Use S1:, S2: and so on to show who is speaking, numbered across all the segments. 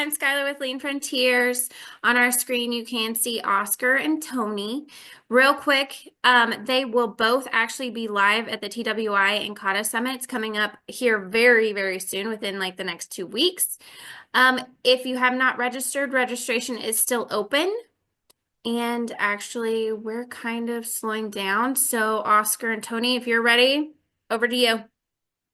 S1: I'm Skylar with Lean Frontiers. On our screen, you can see Oscar and Tony. Real quick, they will both actually be live at the TWI and Kata Summits coming up here very, very soon, within like the next 2 weeks. If you have not registered, registration is still open. And actually, we're kind of slowing down. So, Oscar and Tony, if you're ready, over to you.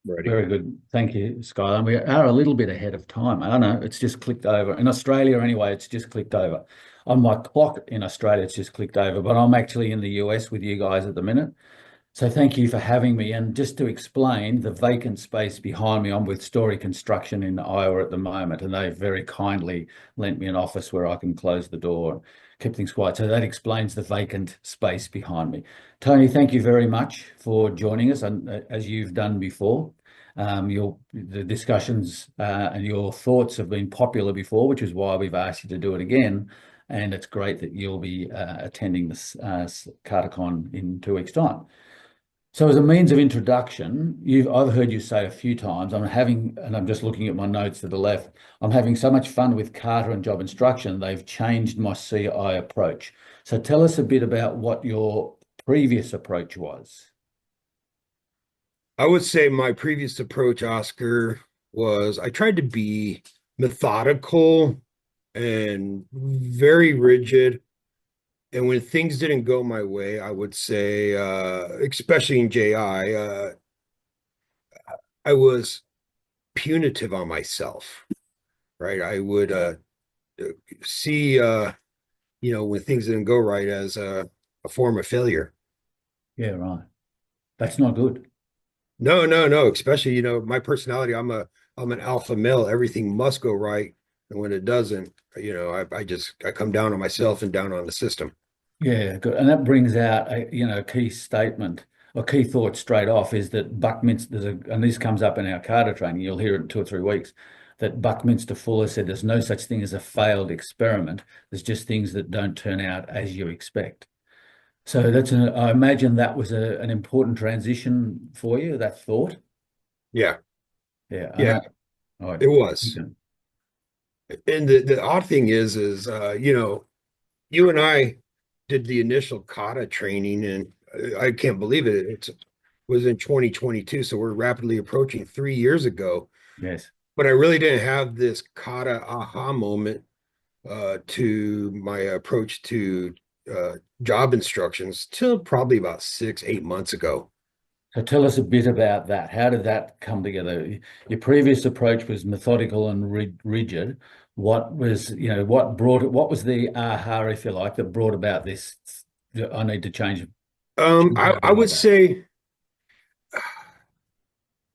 S2: Ready.
S3: Very good. Thank you, Skylar. We are a little bit ahead of time. I don't know. It's just clicked over. In Australia, anyway, it's just clicked over. On my clock in Australia, it's just clicked over, but I'm actually in the US with you guys at the minute. So thank you for having me. And just to explain, the vacant space behind me, I'm with Story Construction in Iowa at the moment, and they've very kindly lent me an office where I can close the door and keep things quiet. So that explains the vacant space behind me. Tony, thank you very much for joining us, and as you've done before. The discussions and your thoughts have been popular before, which is why we've asked you to do it again. And it's great that you'll be attending this CartaCon in 2 weeks' time. So as a means of introduction, I've heard you say a few times, and I'm just looking at my notes to the left, I'm having so much fun with Kata and job instruction, they've changed my CI approach. So tell us a bit about what your previous approach was.
S2: I would say my previous approach, Oscar, was I tried to be methodical and very rigid. And when things didn't go my way, I would say, especially in JI, I was punitive on myself, right? I would see, when things didn't go right as a form of failure.
S3: Yeah, right. That's not good.
S2: No, no, no. Especially, my personality, I'm an alpha male. Everything must go right. And when it doesn't, I come down on myself and down on the system.
S3: Yeah, good. And that brings out a key statement or key thought straight off is that Buckminster, and this comes up in our Kata training, you'll hear it in 2 or 3 weeks, that Buckminster Fuller said there's no such thing as a failed experiment. There's just things that don't turn out as you expect. So I imagine that was an important transition for you, that thought.
S2: Yeah,
S3: Yeah.
S2: yeah,
S3: All right.
S2: it was. And the odd thing is, you and I did the initial kata training, and I can't believe it. It was in 2022, so we're rapidly approaching 3 years ago.
S3: Yes.
S2: But I really didn't have this kata aha moment to my approach to job instructions till probably about 6, 8 months ago.
S3: So tell us a bit about that. How did that come together? Your previous approach was methodical and rigid. What was, what was the aha, if you like, that brought about this? I need to change how
S2: I
S3: I
S2: would
S3: go.
S2: say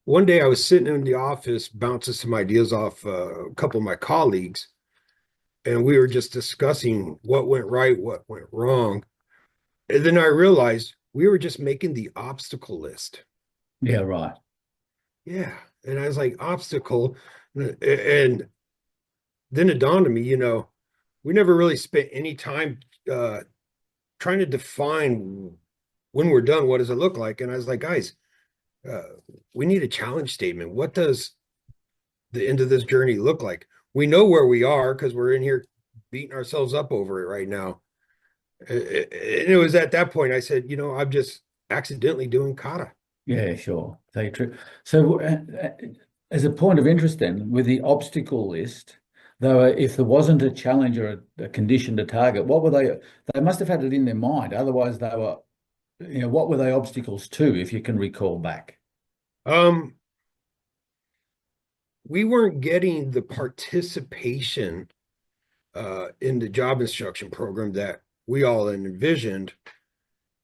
S2: one day I was sitting in the office bouncing some ideas off a couple of my colleagues, and we were just discussing what went right, what went wrong. And then I realized we were just making the obstacle list.
S3: Yeah, right.
S2: Yeah. And I was like, obstacle. And then it dawned on me, we never really spent any time uh, trying to define when we're done, what does it look like? And I was like, guys, uh, we need a challenge statement. What does the end of this journey look like? We know where we are because we're in here beating ourselves up over it right now. And it was at that point I said, I'm just accidentally doing kata.
S3: Yeah, sure. Tell you true. So, as a point of interest, then, with the obstacle list, though, if there wasn't a challenge or a condition to target, what were they? They must have had it in their mind. Otherwise, they were, what were they obstacles to, if you can recall back?
S2: Um, we weren't getting the participation in the job instruction program that we all envisioned.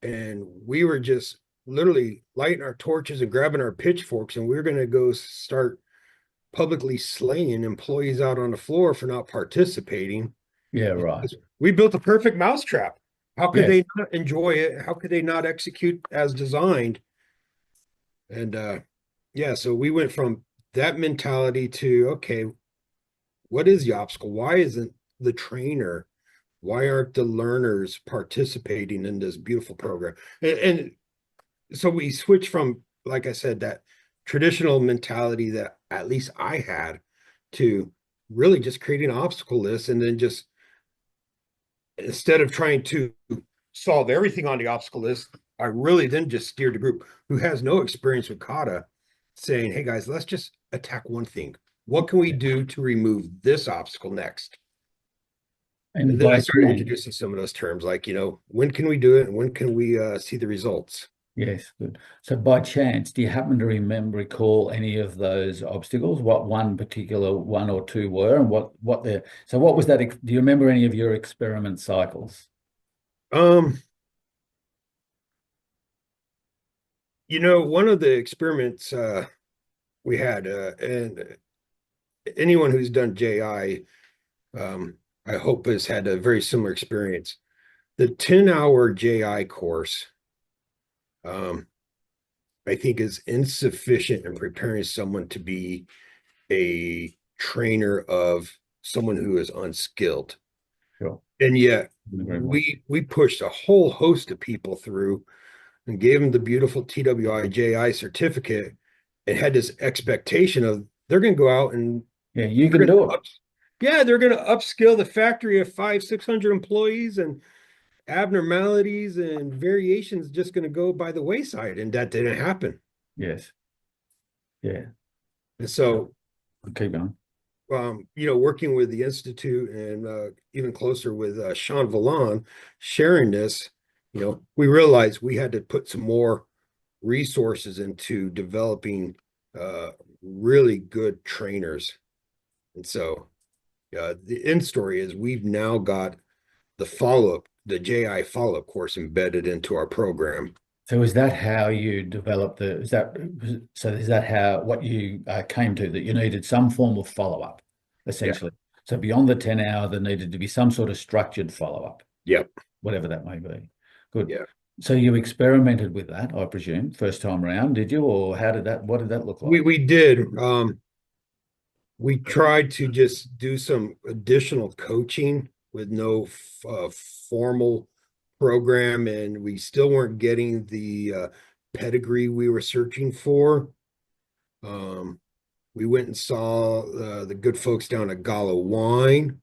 S2: And we were just literally lighting our torches and grabbing our pitchforks, and we were going to go start publicly slaying employees out on the floor for not participating.
S3: Yeah, right.
S2: We built a perfect mousetrap. How could
S3: Yes.
S2: they not enjoy it? How could they not execute as designed? And yeah, so we went from that mentality to, okay, what is the obstacle? Why isn't the trainer, why aren't the learners participating in this beautiful program? And so we switched from, like I said, that traditional mentality that at least I had to really just creating an obstacle list, and then just instead of trying to solve everything on the obstacle list, I really then just steered the group who has no experience with kata, saying, hey guys, let's just attack one thing. What can we do to remove this obstacle next?
S3: And
S2: And then I
S3: by
S2: started
S3: chance,
S2: introducing some of those terms, like, when can we do it and when can we see the results?
S3: yes, good. So by chance, do you happen to recall any of those obstacles? What one particular one or two were, and what the so what was that? Do you remember any of your experiment cycles?
S2: Um, one of the experiments we had, and anyone who's done JI, I hope has had a very similar experience. The 10-hour JI course, um, I think is insufficient in preparing someone to be a trainer of someone who is unskilled.
S3: Sure.
S2: And yet
S3: Couldn't agree more.
S2: we pushed a whole host of people through and gave them the beautiful TWI certificate and had this expectation of they're going to go out and
S3: Yeah, you
S2: they're
S3: can
S2: going
S3: do
S2: to
S3: it.
S2: they're going to upskill the factory of 500-600 employees, and abnormalities and variations just going to go by the wayside. And that didn't happen.
S3: Yes. Yeah.
S2: And so,
S3: Keep going.
S2: working with the Institute and even closer with Sean Vallon, sharing this, we realized we had to put some more resources into developing really good trainers. And so the end story is we've now got the JI follow-up course embedded into our program.
S3: So is that how you developed is that how what you came to, that you needed some form of follow-up,
S2: Yeah.
S3: essentially? So beyond the 10 hour, there needed to be some sort of structured follow-up,
S2: Yep.
S3: whatever that may be. Good.
S2: Yeah.
S3: So you experimented with that, I presume, first time around, did you? Or what did that look
S2: We
S3: like?
S2: we did. We tried to just do some additional coaching with no formal program, and we still weren't getting the pedigree we were searching for. Um, we went and saw the good folks down at Gala Wine,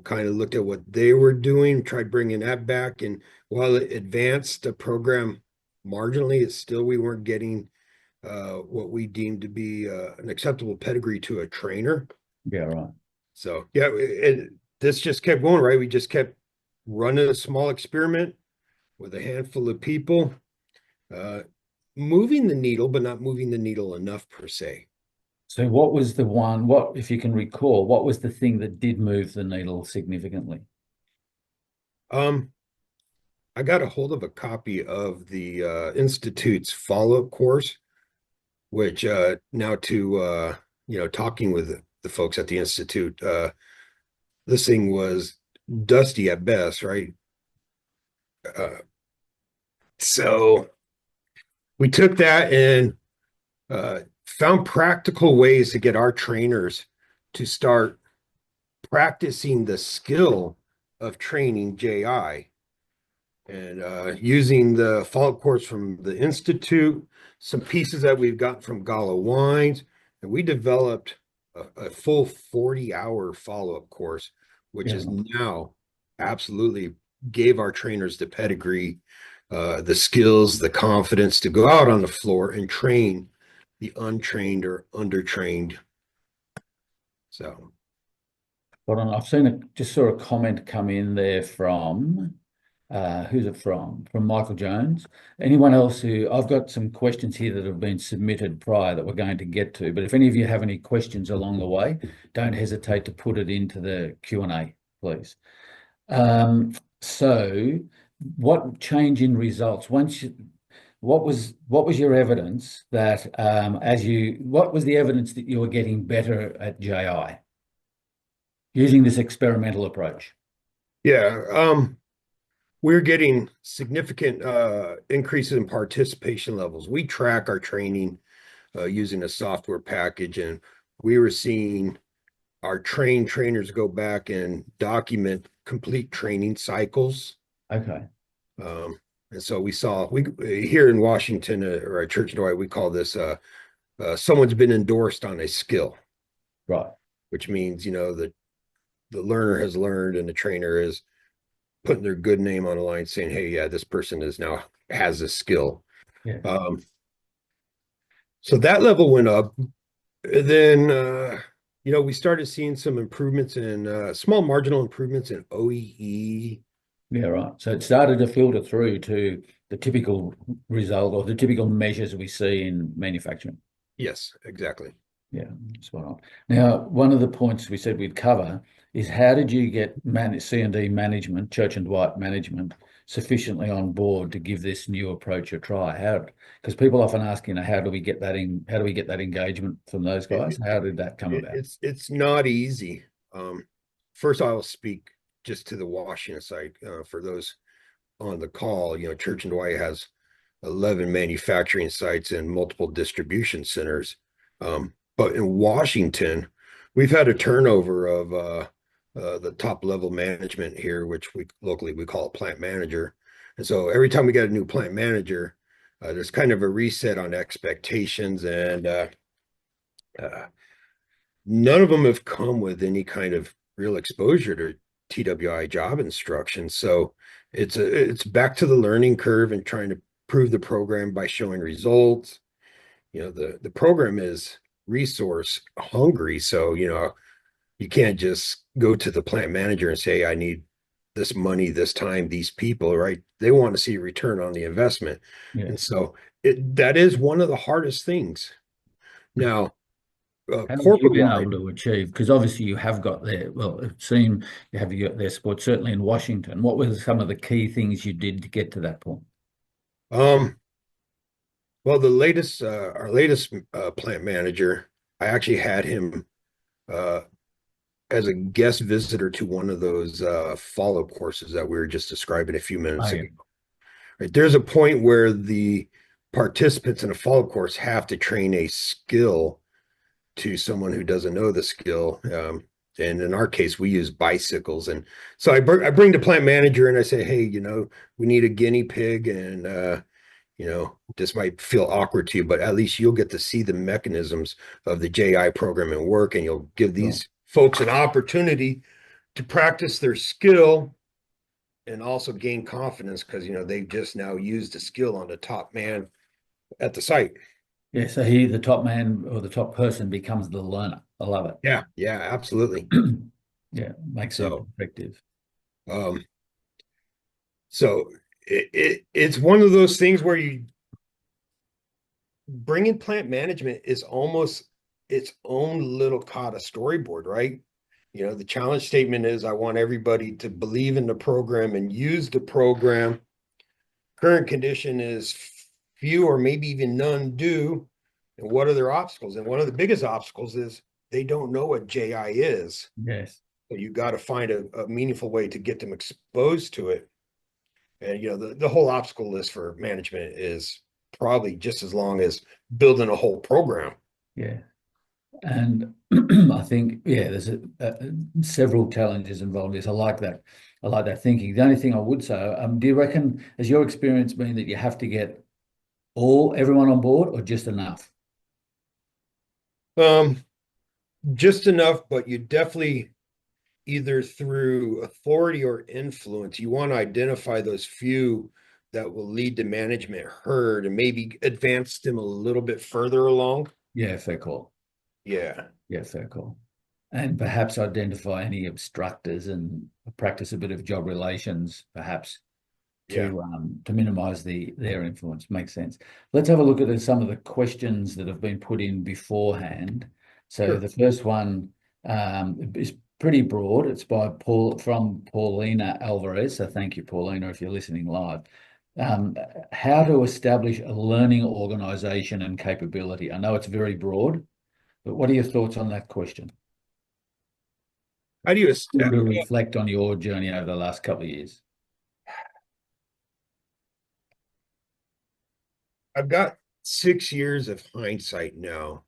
S2: kind of looked at what they were doing, tried bringing that back. And while it advanced the program marginally, it's still we weren't getting what we deemed to be an acceptable pedigree to a trainer.
S3: Yeah, right.
S2: So yeah, this just kept going, right? We just kept running a small experiment with a handful of people, uh, moving the needle, but not moving the needle enough per se.
S3: So what was the one, what, if you can recall, what was the thing that did move the needle significantly?
S2: Um, I got a hold of a copy of the Institute's follow-up course, which now to talking with the folks at the Institute, this thing was dusty at best, right? Uh, so we took that and found practical ways to get our trainers to start practicing the skill of training JI, and using the follow-up course from the Institute, some pieces that we've got from Gala Wines, and we developed a full 40-hour follow-up course, which
S3: Yeah.
S2: is now absolutely gave our trainers the pedigree, the skills, the confidence to go out on the floor and train the untrained or undertrained. So,
S3: Hold on, just saw a comment come in there from who's it from? From Michael Jones. Anyone else who I've got some questions here that have been submitted prior that we're going to get to. But if any of you have any questions along the way, don't hesitate to put it into the Q&A, please. So what change in results what was your evidence that what was the evidence that you were getting better at JI using this experimental approach?
S2: yeah, we're getting significant increases in participation levels. We track our training using a software package, and we were seeing our trainers go back and document complete training cycles.
S3: Okay,
S2: Um, and so we here in Washington, or at Church of Dwight, we call this someone's been endorsed on a skill.
S3: right.
S2: which means, the learner has learned and the trainer is putting their good name on the line saying, hey, yeah, this person is now has a skill.
S3: Yeah.
S2: So that level went up. And then, we started seeing some improvements in small marginal improvements in OEE.
S3: Yeah, right. So it started to filter through to the typical result or the typical measures we see in manufacturing.
S2: Yes, exactly.
S3: Yeah, spot on. Now, one of the points we said we'd cover is how did you get C&D management, Church and Dwight management, sufficiently on board to give this new approach a try? How? Because people often ask, how do we get that in? How do we get that engagement from those guys? How did that come about?
S2: It's not easy. First, I will speak just to the Washington side. For those on the call, Church and Dwight has 11 manufacturing sites and multiple distribution centers. But in Washington, we've had a turnover of the top level management here, which we locally we call a plant manager. And so every time we get a new plant manager, there's kind of a reset on expectations, and uh, none of them have come with any kind of real exposure to TWI job instruction. So it's back to the learning curve and trying to prove the program by showing results. The program is resource hungry, so you can't just go to the plant manager and say, I need this money, this time, these people, right? They want to see a return on the investment. And
S3: Yes.
S2: so that is one of the hardest things. Now,
S3: How have you
S2: corporate
S3: been able
S2: wide,
S3: to achieve? Because obviously you have got there. Well, it seemed you have got their support, certainly in Washington. What were some of the key things you did to get to that point?
S2: um, well, our latest plant manager, I actually had him uh, as a guest visitor to one of those follow courses that we were just describing a few
S3: Oh,
S2: minutes
S3: yeah.
S2: ago. Right? There's a point where the participants in a follow course have to train a skill to someone who doesn't know the skill. And in our case, we use bicycles. And so I bring the plant manager and I say, hey, we need a guinea pig, and this might feel awkward to you, but at least you'll get to see the mechanisms of the JI program and work, and you'll give
S3: Sure.
S2: these folks an opportunity to practice their skill and also gain confidence because they've just now used the skill on the top man at the site.
S3: Yeah, so the top man or the top person becomes the learner. I love it.
S2: Yeah, yeah, absolutely.
S3: Yeah, makes it
S2: So,
S3: effective.
S2: um, so it's one of those things where you bringing plant management is almost its own little Kata storyboard, right? The challenge statement is I want everybody to believe in the program and use the program. Current condition is few or maybe even none do. And what are their obstacles? And one of the biggest obstacles is they don't know what JI is.
S3: Yes.
S2: So you got to find a meaningful way to get them exposed to it. And the whole obstacle list for management is probably just as long as building a whole program.
S3: Yeah. And I think, yeah, there's several challenges involved in this. I like that. I like that thinking. The only thing I would say, do you reckon, has your experience been that you have to get everyone on board or just enough?
S2: Um, just enough, but you definitely either through authority or influence, you want to identify those few that will lead to management herd and maybe advance them a little bit further along.
S3: Yeah, fair call.
S2: Yeah.
S3: Yeah, fair call. And perhaps identify any obstructors and practice a bit of job relations, perhaps
S2: Yeah.
S3: to minimise their influence. Makes sense. Let's have a look at some of the questions that have been put in beforehand. So
S2: Sure.
S3: the first one is pretty broad. It's from Paulina Alvarez. So thank you, Paulina, if you're listening live. How to establish a learning organisation and capability. I know it's very broad, but what are your thoughts on that question?
S2: How do you
S3: To reflect on your journey over the last couple of years.
S2: I've got 6 years of hindsight now,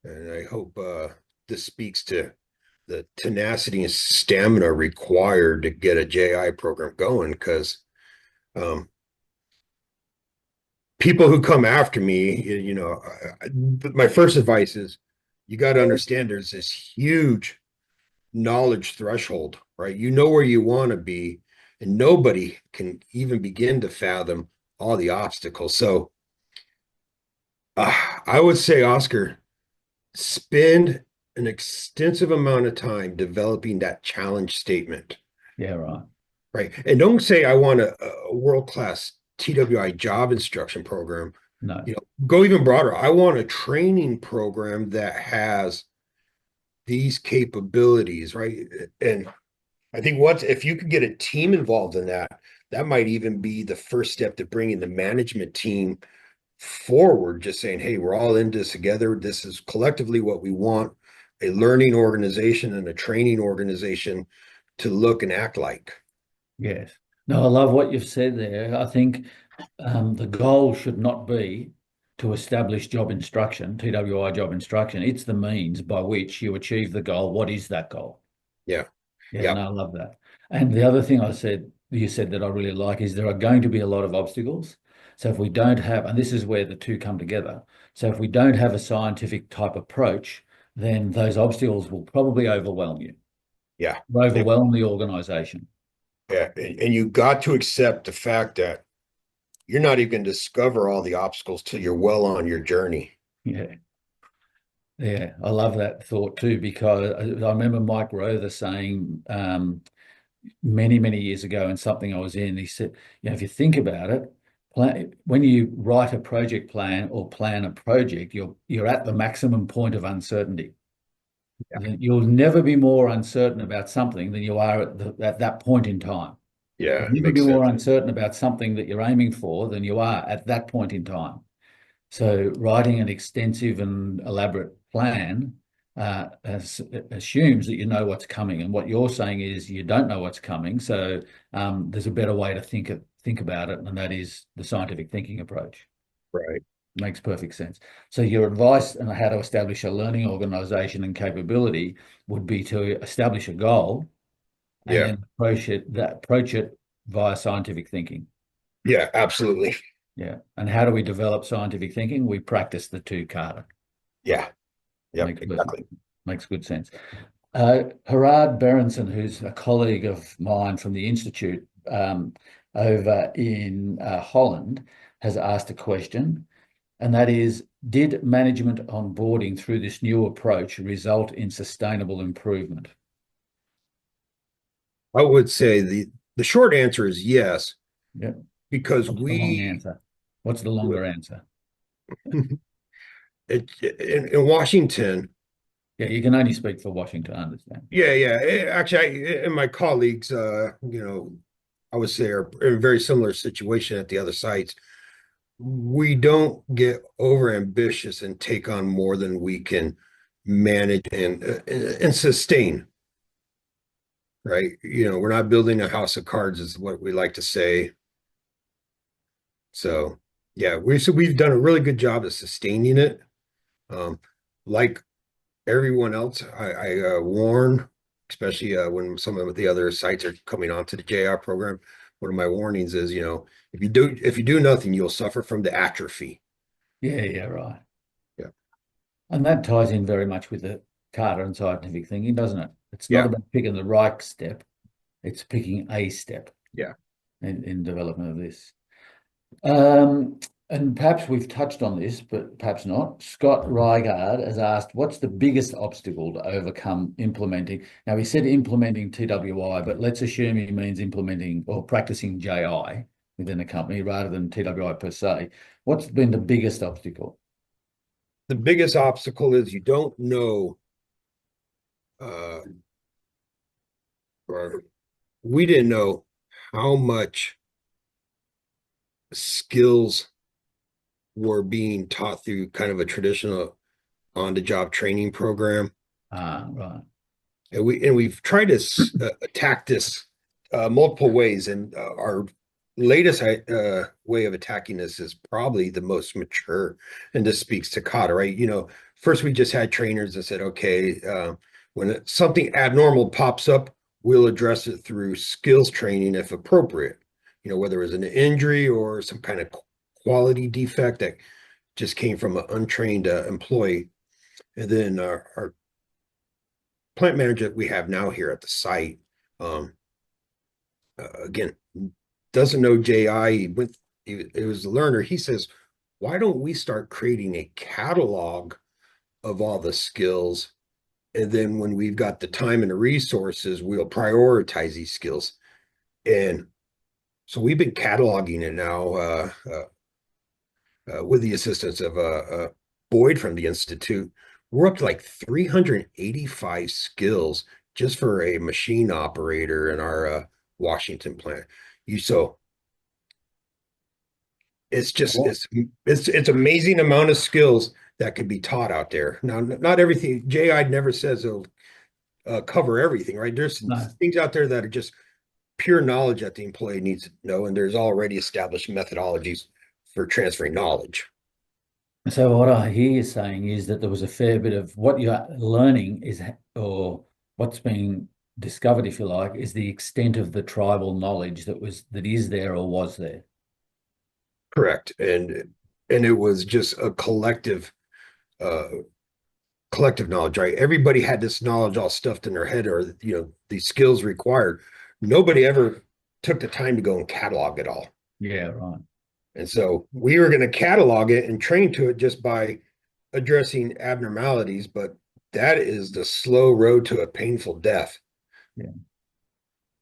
S2: and I hope this speaks to the tenacity and stamina required to get a JI program going. Because um, people who come after me, my first advice is you got to understand there's this huge knowledge threshold, right? You know where you want to be, and nobody can even begin to fathom all the obstacles. So I would say, Oscar, spend an extensive amount of time developing that challenge statement,
S3: Yeah, right.
S2: right? And don't say, I want a world-class TWI job instruction program.
S3: No.
S2: Go even broader. I want a training program that has these capabilities, right? And I think once if you could get a team involved in that, that might even be the first step to bringing the management team forward, just saying, hey, we're all in this together. This is collectively what we want a learning organization and a training organization to look and act like.
S3: Yes. No, I love what you've said there. I think the goal should not be to establish job instruction, TWI job instruction. It's the means by which you achieve the goal. What is that goal?
S2: Yeah.
S3: Yeah,
S2: Yeah.
S3: no, I love that. And the other thing you said that I really like is there are going to be a lot of obstacles. So if we don't have, and this is where the two come together. So if we don't have a scientific type approach, then those obstacles will probably overwhelm you,
S2: Yeah.
S3: overwhelm the organization.
S2: Yeah. And you got to accept the fact that you're not even going to discover all the obstacles till you're well on your journey.
S3: Yeah. Yeah, I love that thought too, because I remember Mike Rother saying many, many years ago in something I was in, he said, if you think about it, when you write a project plan or plan a project, you're at the maximum point of uncertainty.
S2: Yeah.
S3: You'll never be more uncertain about something than you are at that point in time.
S2: Yeah.
S3: You'll
S2: It
S3: never be
S2: makes
S3: more
S2: sense.
S3: uncertain about something that you're aiming for than you are at that point in time. So writing an extensive and elaborate plan assumes that you know what's coming, and what you're saying is you don't know what's coming. So there's a better way to think about it, and that is the scientific thinking approach.
S2: Right.
S3: Makes perfect sense. So your advice on how to establish a learning organization and capability would be to establish a goal and
S2: Yeah.
S3: then approach it via scientific thinking.
S2: Yeah. Absolutely.
S3: Yeah. And how do we develop scientific thinking? We practice the two kata.
S2: Yeah. Yep.
S3: Makes perfect,
S2: Exactly.
S3: makes good sense. Gerard Berenson, who's a colleague of mine from the Institute over in Holland, has asked a question, and that is, did management onboarding through this new approach result in sustainable improvement?
S2: I would say the short answer is yes,
S3: Yep.
S2: because
S3: What's the long answer? What's the longer answer?
S2: in Washington,
S3: Yeah, you can only speak for Washington, I understand.
S2: yeah. Actually, and my colleagues, I would say are in a very similar situation at the other sites. We don't get over ambitious and take on more than we can manage and sustain, right? We're not building a house of cards, is what we like to say. So yeah, we've done a really good job of sustaining it. Like everyone else, I warn, especially when some of the other sites are coming onto the JR program. One of my warnings is, if you do nothing, you'll suffer from the atrophy.
S3: Yeah, right.
S2: Yeah,
S3: And that ties in very much with the Carter and scientific thinking, doesn't it? It's not
S2: yeah,
S3: about picking the right step, it's picking a step
S2: yeah.
S3: in development of this. Um, and perhaps we've touched on this, but perhaps not. Scott Rygard has asked, what's the biggest obstacle to overcome implementing? Now, he said implementing TWI, but let's assume he means implementing or practicing JI within a company rather than TWI per se. What's been the biggest obstacle?
S2: The biggest obstacle is you don't know, uh, or we didn't know how much skills were being taught through kind of a traditional on-the-job training program.
S3: Right.
S2: And we've tried to attack this multiple ways, and our latest way of attacking this is probably the most mature, and this speaks to Kata, right? First we just had trainers that said, okay, when something abnormal pops up, we'll address it through skills training if appropriate. Whether it was an injury or some kind of quality defect that just came from an untrained employee. And then our plant manager that we have now here at the site, um, again, doesn't know JI. It was a learner. He says, why don't we start creating a catalog of all the skills? And then when we've got the time and the resources, we'll prioritize these skills. And so we've been cataloging it now with the assistance of Boyd from the Institute. We're up to like 385 skills just for a machine operator in our Washington plant. You so it's just
S3: Well,
S2: it's amazing amount of skills that could be taught out there. Now, not everything. JI never says it'll cover everything, right? There's
S3: no.
S2: things out there that are just pure knowledge that the employee needs to know, and there's already established methodologies for transferring knowledge.
S3: So what I hear you saying is that there was a fair bit of what you're learning is, or what's being discovered, if you like, is the extent of the tribal knowledge that is there or was there.
S2: Correct, and it was just a uh, collective knowledge, right? Everybody had this knowledge all stuffed in their head, or these skills required. Nobody ever took the time to go and catalog it all.
S3: Yeah, right.
S2: And so we were going to catalog it and train to it just by addressing abnormalities, but that is the slow road to a painful death.
S3: Yeah.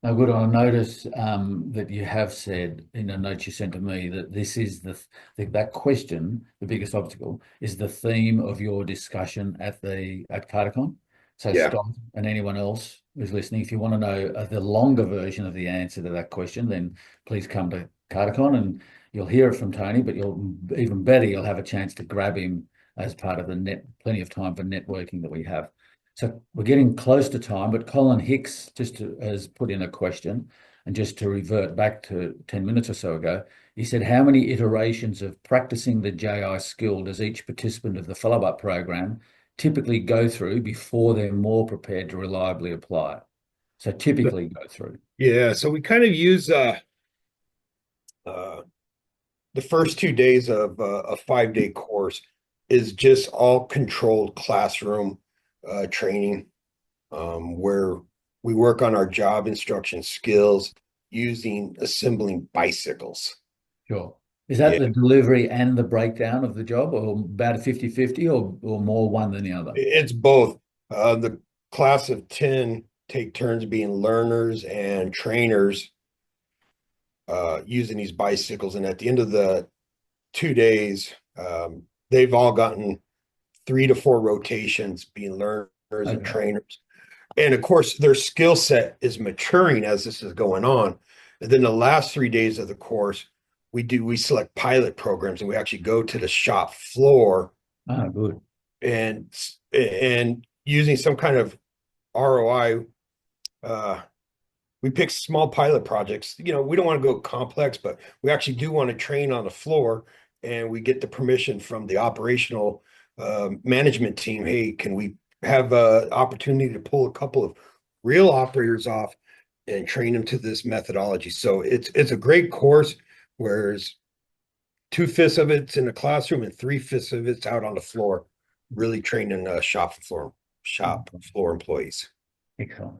S3: Oh, good. I notice that you have said in a note you sent to me that this is that question, the biggest obstacle, is the theme of your discussion at CartaCon. So
S2: Yeah.
S3: Scott and anyone else who's listening, if you want to know the longer version of the answer to that question, then please come to CartaCon and you'll hear it from Tony. But even better, you'll have a chance to grab him as part of the plenty of time for networking that we have. So we're getting close to time, but Colin Hicks has put in a question, and just to revert back to 10 minutes or so ago, he said, how many iterations of practicing the JI skill does each participant of the follow-up program typically go through before they're more prepared to reliably apply it? So typically go through.
S2: Yeah. So we kind of use uh, the first 2 days of a 5-day course is just all controlled classroom training where we work on our job instruction skills using assembling bicycles.
S3: Sure. Is that
S2: Yeah,
S3: the delivery and the breakdown of the job, or about a 50-50, or more one than the other?
S2: it's both. The class of 10 take turns being learners and trainers using these bicycles. And at the end of the 2 days, they've all gotten 3 to 4 rotations being learners and
S3: Okay.
S2: trainers. And of course, their skill set is maturing as this is going on. And then the last 3 days of the course, we select pilot programs and we actually go to the shop floor
S3: Ah, good.
S2: and using some kind of ROI, uh, we pick small pilot projects. We don't want to go complex, but we actually do want to train on the floor, and we get the permission from the operational management team. Hey, can we have an opportunity to pull a couple of real operators off and train them to this methodology? So it's a great course, whereas 2/5 of it's in the classroom and 3/5 of it's out on the floor, really training shop floor employees.
S3: Excellent.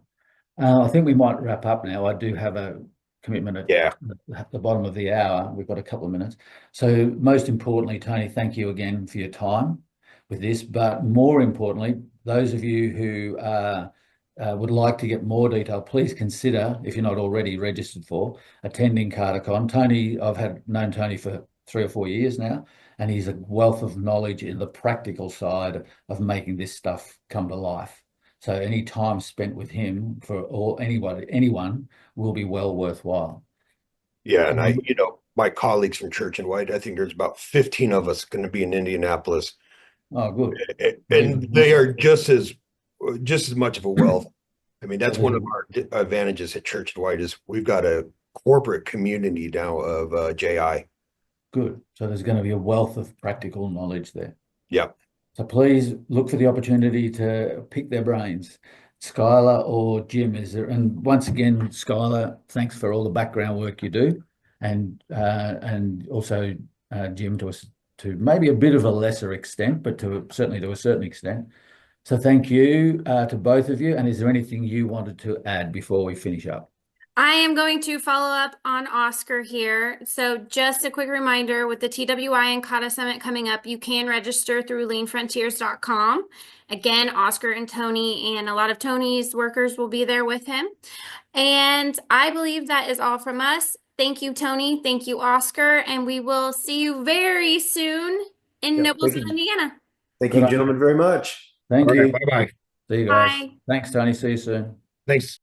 S3: I think we might wrap up now. I do have a commitment
S2: Yeah.
S3: at the bottom of the hour. We've got a couple of minutes. So most importantly, Tony, thank you again for your time with this. But more importantly, those of you who would like to get more detail, please consider, if you're not already registered for, attending CartaCon. Tony, known Tony for 3 or 4 years now, and he's a wealth of knowledge in the practical side of making this stuff come to life. So any time spent with him anyone will be well worthwhile.
S2: Yeah, and my colleagues from Church and White, I think there's about 15 of us going to be in Indianapolis,
S3: Oh, good.
S2: and
S3: Even
S2: they
S3: more.
S2: are just as much of a wealth. I mean,
S3: So
S2: that's one of our advantages at Church and White is we've got a corporate community now of JI.
S3: good. So there's going to be a wealth of practical knowledge there.
S2: Yeah,
S3: So please look for the opportunity to pick their brains. Skylar or Jim, is there? And once again, Skylar, thanks for all the background work you do, and also Jim maybe a bit of a lesser extent, but certainly to a certain extent. So thank you to both of you. And is there anything you wanted to add before we finish up?
S1: I am going to follow up on Oscar here. So just a quick reminder with the TWI and Kata Summit coming up, you can register through leanfrontiers.com. Again, Oscar and Tony and a lot of Tony's workers will be there with him. And I believe that is all from us. Thank you, Tony. Thank you, Oscar. And we will see you very soon in
S4: Yep. Thank
S1: Noblesville,
S4: you.
S1: Indiana.
S4: Thank
S3: Good
S4: you,
S3: on.
S4: gentlemen, very much.
S3: Thank
S2: All right,
S3: you.
S2: bye-bye.
S3: See you guys.
S1: Bye.
S3: Thanks, Tony. See you soon.
S2: Thanks.